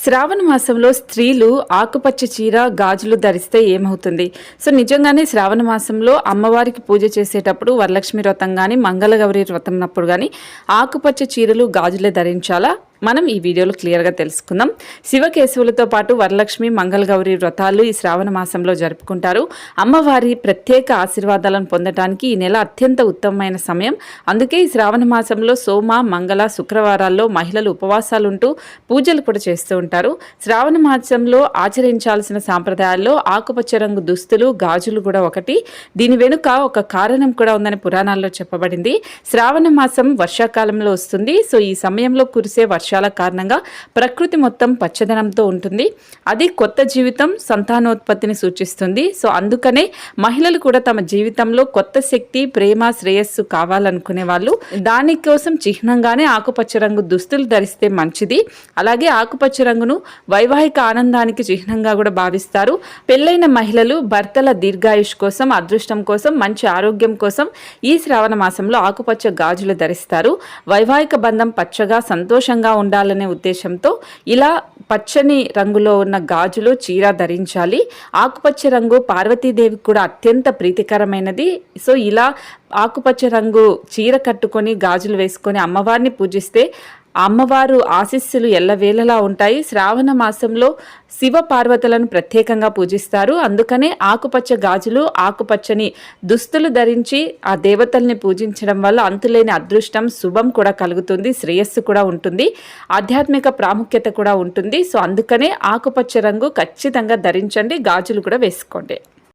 శ్రావణ మాసంలో స్త్రీలు ఆకుపచ్చ చీర గాజులు ధరిస్తే ఏమవుతుంది? సో నిజంగానే శ్రావణ మాసంలో అమ్మవారికి పూజ చేసేటప్పుడు వరలక్ష్మి వ్రతం కానీ మంగళగౌరి వ్రతం అప్పుడు కానీ ఆకుపచ్చ చీరలు గాజులే ధరించాలా? మనం ఈ వీడియోలో క్లియర్గా తెలుసుకుందాం. శివకేశవులతో పాటు వరలక్ష్మి మంగళగౌరి వ్రతాలు ఈ శ్రావణ మాసంలో జరుపుకుంటారు. అమ్మవారి ప్రత్యేక ఆశీర్వాదాలను పొందడానికి ఈ నెల అత్యంత ఉత్తమమైన సమయం. అందుకే ఈ శ్రావణ మాసంలో సోమ మంగళ శుక్రవారాల్లో మహిళలు ఉపవాసాలుంటూ పూజలు కూడా చేస్తూ ఉంటారు. శ్రావణ మాసంలో ఆచరించాల్సిన సాంప్రదాయాల్లో ఆకుపచ్చ రంగు దుస్తులు గాజులు కూడా ఒకటి. దీని వెనుక ఒక కారణం కూడా ఉందని పురాణాల్లో చెప్పబడింది. శ్రావణ మాసం వర్షాకాలంలో వస్తుంది. సో ఈ సమయంలో కురిసే వర్షాల కారణంగా ప్రకృతి మొత్తం పచ్చదనంతో ఉంటుంది. అది కొత్త జీవితం సంతానోత్పత్తిని సూచిస్తుంది. సో అందుకనే మహిళలు కూడా తమ జీవితంలో కొత్త శక్తి ప్రేమ శ్రేయస్సు కావాలనుకునే వాళ్ళు దానికోసం చిహ్నంగానే ఆకుపచ్చ రంగు దుస్తులు ధరిస్తే మంచిది. అలాగే ఆకుపచ్చ రంగును వైవాహిక ఆనందానికి చిహ్నంగా కూడా భావిస్తారు. పెళ్ళైన మహిళలు భర్తల దీర్ఘాయుష్ కోసం అదృష్టం కోసం మంచి ఆరోగ్యం కోసం ఈ శ్రావణ మాసంలో ఆకుపచ్చ గాజులు ధరిస్తారు. వైవాహిక బంధం పచ్చగా సంతోషంగా ఉండాలనే ఉద్దేశంతో ఇలా పచ్చని రంగులో ఉన్న గాజులు చీర ధరించాలి. ఆకుపచ్చ రంగు పార్వతీదేవికి కూడా అత్యంత ప్రీతికరమైనది. సో ఇలా ఆకుపచ్చ రంగు చీర కట్టుకొని గాజులు వేసుకొని అమ్మవారిని పూజిస్తే అమ్మవారు ఆశీస్సులు ఎల్లవేళలా ఉంటాయి. శ్రావణ మాసంలో శివ పార్వతులను ప్రత్యేకంగా పూజిస్తారు. అందుకనే ఆకుపచ్చ గాజులు ఆకుపచ్చని దుస్తులు ధరించి ఆ దేవతల్ని పూజించడం వల్ల అంతులేని అదృష్టం శుభం కూడా కలుగుతుంది, శ్రేయస్సు కూడా ఉంటుంది, ఆధ్యాత్మిక ప్రాముఖ్యత కూడా ఉంటుంది. సో అందుకనే ఆకుపచ్చ రంగు ఖచ్చితంగా ధరించండి, గాజులు కూడా వేసుకోండి.